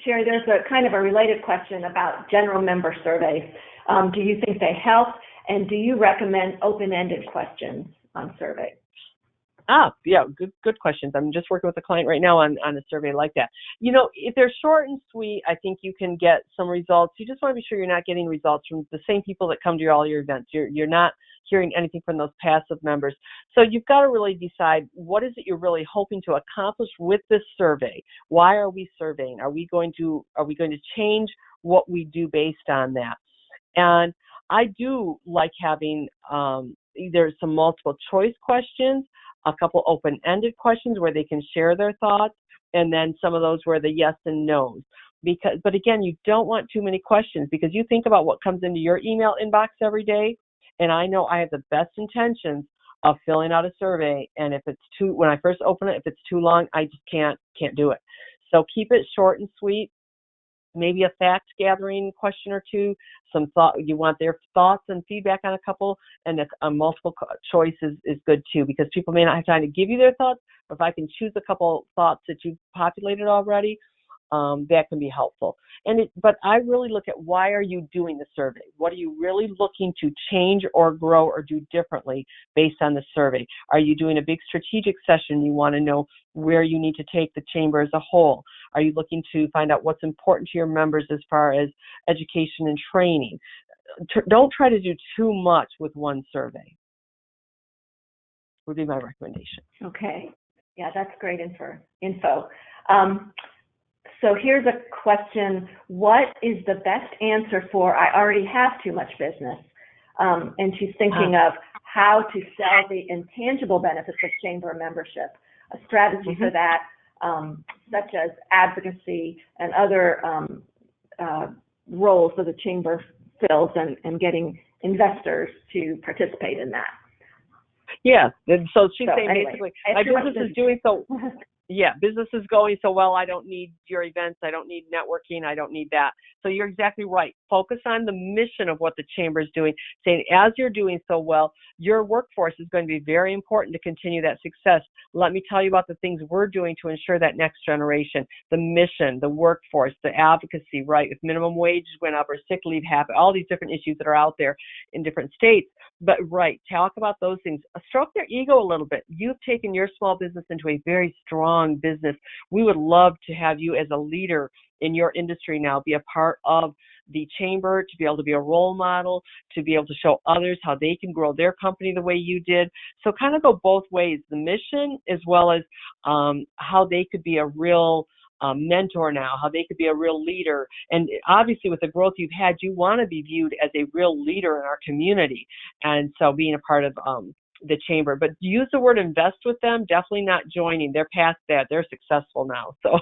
Sherry, there's a kind of a related question about general member surveys. Do you think they help, and do you recommend open-ended questions on surveys? Yeah, good questions. I'm just working with a client right now on a survey like that. If they're short and sweet, I think you can get some results. You just want to be sure you're not getting results from the same people that come to all your events. You're not hearing anything from those passive members. So you've got to really decide, what is it you're really hoping to accomplish with this survey? Why are we surveying? Are we going to change what we do based on that? And I do like having either some multiple choice questions, a couple open-ended questions where they can share their thoughts, and then some of those where the yes and no's. But again, you don't want too many questions, because you think about what comes into your email inbox every day, and I know I have the best intentions of filling out a survey, and when I first open it, if it's too long, I just can't do it. So keep it short and sweet. Maybe a fact gathering question or two, you want their thoughts and feedback on a couple, and a multiple choice is good too, because people may not have time to give you their thoughts, but if I can choose a couple thoughts that you've populated already, that can be helpful. But I really look at, why are you doing the survey? What are you really looking to change or grow or do differently based on the survey? Are you doing a big strategic session? You want to know where you need to take the chamber as a whole? Are you looking to find out what's important to your members as far as education and training? Don't try to do too much with one survey, would be my recommendation. Okay. Yeah, that's great info. So here's a question: what is the best answer for I already have too much business? And she's thinking of how to sell the intangible benefits of chamber membership, a strategy for that, such as advocacy and other roles that the chamber fills, and getting investors to participate in that. Yeah, and so she's saying anyway, basically, my business is doing so. Yeah, business is going so well, I don't need your events, I don't need networking, I don't need that. So you're exactly right. Focus on the mission of what the chamber is doing, saying as you're doing so well, your workforce is going to be very important to continue that success. Let me tell you about the things we're doing to ensure that next generation, the mission, the workforce, the advocacy, right? If minimum wage went up or sick leave happened, all these different issues that are out there in different states. But right, talk about those things. Stroke their ego a little bit. You've taken your small business into a very strong business. We would love to have you as a leader in your industry now, be a part of the chamber, to be able to be a role model, to be able to show others how they can grow their company the way you did. So kind of go both ways, the mission as well as how they could be a real mentor now, how they could be a real leader. And obviously with the growth you've had, you want to be viewed as a real leader in our community. And so being a part of the chamber, but use the word invest with them, definitely not joining. They're past that. They're successful now. So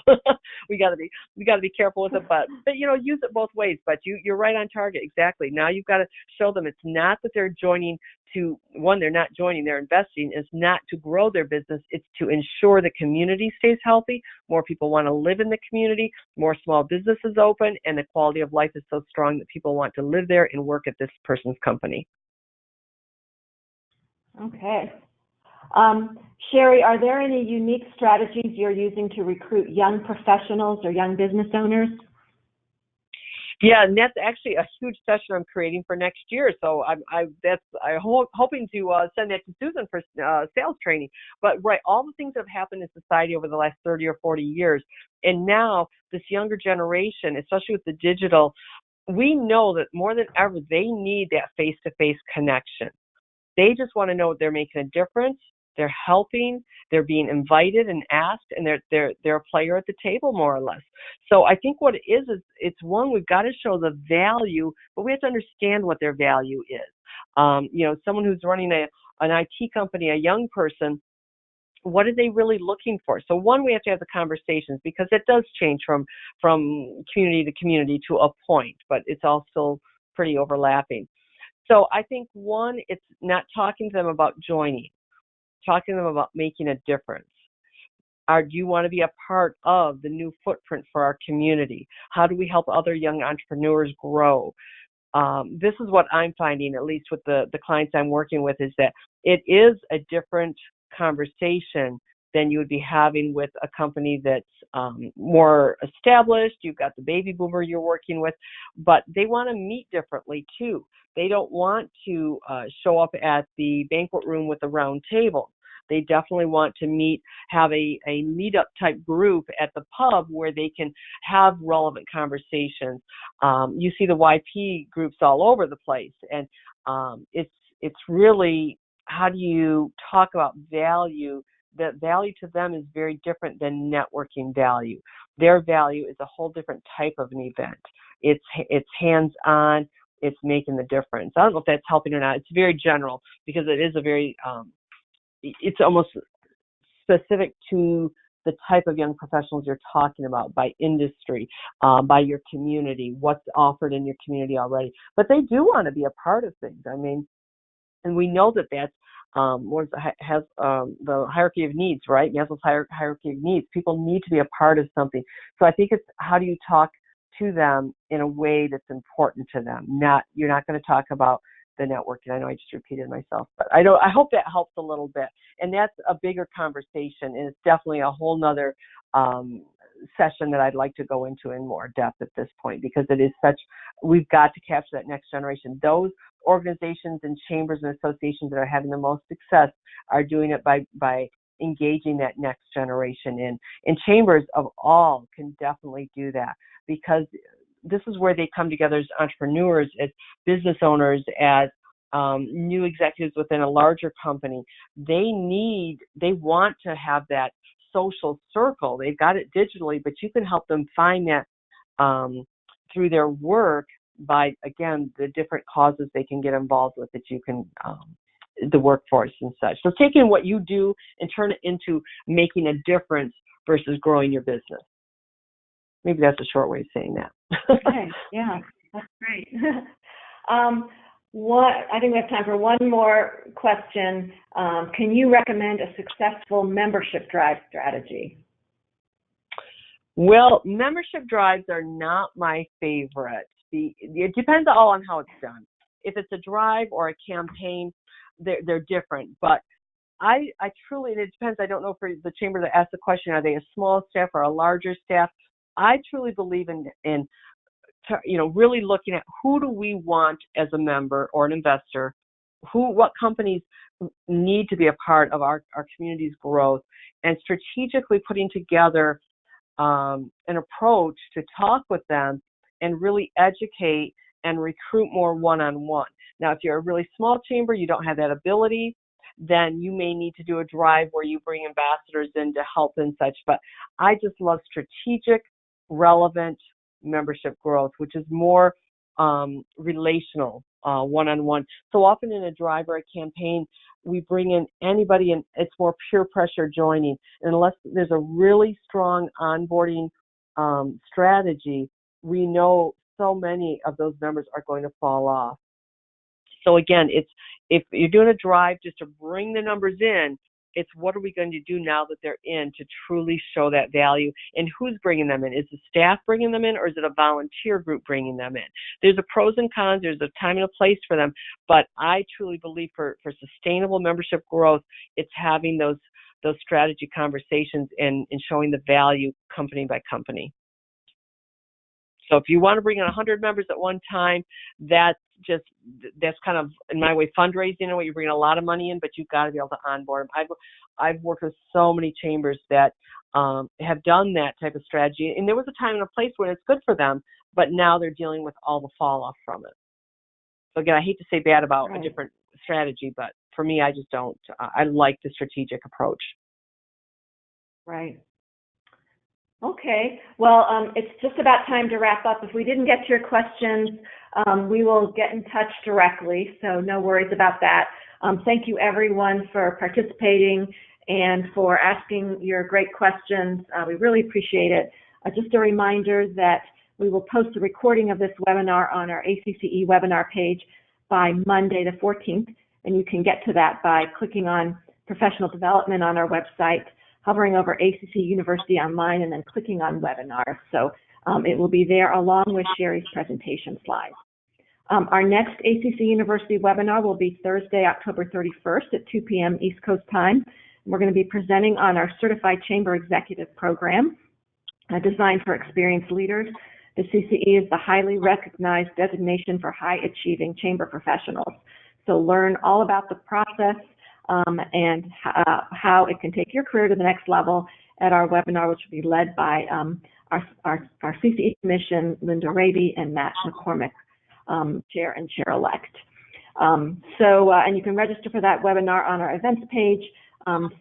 we got to be careful with it, but use it both ways. But you're right on target. Exactly. Now you've got to show them it's not that they're joining they're not joining, they're investing. It's not to grow their business. It's to ensure the community stays healthy. More people want to live in the community, more small businesses open, and the quality of life is so strong that people want to live there and work at this person's company. Okay. Sherry, are there any unique strategies you're using to recruit young professionals or young business owners? Yeah, and that's actually a huge session I'm creating for next year. So I'm hoping to send that to Susan for sales training. But right, all the things that have happened in society over the last 30 or 40 years, and now this younger generation, especially with the digital, we know that more than ever they need that face-to-face connection. They just want to know they're making a difference. They're helping, they're being invited and asked, and they're a player at the table, more or less. So I think what it is it's one, we've got to show the value, but we have to understand what their value is. Someone who's running an IT company, a young person, what are they really looking for? So one, we have to have the conversations, because it does change from community to community to a point, but it's all still pretty overlapping. So I think one, it's not talking to them about joining, talking to them about making a difference. Do you want to be a part of the new footprint for our community? How do we help other young entrepreneurs grow? This is what I'm finding, at least with the clients I'm working with, is that it is a different conversation than you would be having with a company that's more established. You've got the baby boomer you're working with, but they want to meet differently too. They don't want to show up at the banquet room with a round table. They definitely want to have a meetup type group at the pub where they can have relevant conversations. You see the YP groups all over the place, and it's really, how do you talk about value? That value to them is very different than networking value. Their value is a whole different type of an event. It's hands-on. It's making the difference. I don't know if that's helping or not. It's very general, because it is a very it's almost specific to the type of young professionals you're talking about, by industry, by your community, what's offered in your community already. But they do want to be a part of things. I mean, and we know that that's has the hierarchy of needs, right? Maslow's hierarchy of needs. People need to be a part of something. So I think it's, how do you talk to them in a way that's important to them? You're not going to talk about the networking. I know I just repeated myself, but I hope that helps a little bit. And that's a bigger conversation, and it's definitely a whole nother session that I'd like to go into in more depth at this point, because it is we've got to capture that next generation. Those organizations and chambers and associations that are having the most success are doing it by engaging that next generation in. And chambers of all can definitely do that, because this is where they come together as entrepreneurs, as business owners, as new executives within a larger company. They want to have that social circle. They've got it digitally, but you can help them find that through their work by, again, the different causes they can get involved with that you can, the workforce and such. So taking what you do and turn it into making a difference versus growing your business. Maybe that's a short way of saying that. Okay, yeah, that's great. I think we have time for one more question. Can you recommend a successful membership drive strategy? Well, membership drives are not my favorite. It depends all on how it's done. If it's a drive or a campaign, they're different. But I truly, and it depends. I don't know for the chamber that asked the question, are they a small staff or a larger staff? I truly believe in really looking at who do we want as a member or an investor, what companies need to be a part of our community's growth, and strategically putting together an approach to talk with them and really educate and recruit more one-on-one. Now, if you're a really small chamber, you don't have that ability, then you may need to do a drive where you bring ambassadors in to help and such. But I just love strategic, relevant membership growth, which is more relational, one-on-one. So often in a drive or a campaign, we bring in anybody, and it's more peer pressure joining. And unless there's a really strong onboarding strategy, we know so many of those members are going to fall off. So again, if you're doing a drive just to bring the numbers in, it's what are we going to do now that they're in to truly show that value, and who's bringing them in? Is the staff bringing them in, or is it a volunteer group bringing them in? There's a pros and cons. There's a time and a place for them, but I truly believe for sustainable membership growth, it's having those strategy conversations and showing the value company by company. So if you want to bring in 100 members at one time, that's kind of, in my way, fundraising. Where you bring a lot of money in, but you've got to be able to onboard them. I've worked with so many chambers that have done that type of strategy, and there was a time and a place when it's good for them, but now they're dealing with all the fall off from it. So again, I hate to say bad about a different strategy, but for me, I just don't. I like the strategic approach. Right. Okay. Well, it's just about time to wrap up. If we didn't get to your questions, we will get in touch directly, so no worries about that. Thank you, everyone, for participating, and for asking your great questions. We really appreciate it. Just a reminder that we will post a recording of this webinar on our ACCE webinar page by Monday the 14th, and you can get to that by clicking on Professional Development on our website, hovering over ACC University Online, and then clicking on Webinars. So it will be there along with Sherry's presentation slides. Our next ACC University webinar will be Thursday, October 31st at 2 p.m. East Coast time. We're going to be presenting on our Certified Chamber Executive Program, designed for experienced leaders. The CCE is the highly recognized designation for high-achieving chamber professionals. So learn all about the process and how it can take your career to the next level at our webinar, which will be led by our CCE Commission, Linda Raby and Matt McCormick, Chair and Chair-elect. And you can register for that webinar on our events page,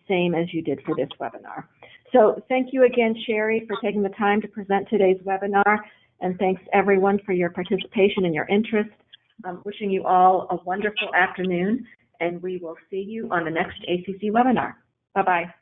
same as you did for this webinar. So thank you again, Sherry, for taking the time to present today's webinar, and thanks everyone for your participation and your interest. I'm wishing you all a wonderful afternoon, and we will see you on the next ACC webinar. Bye-bye.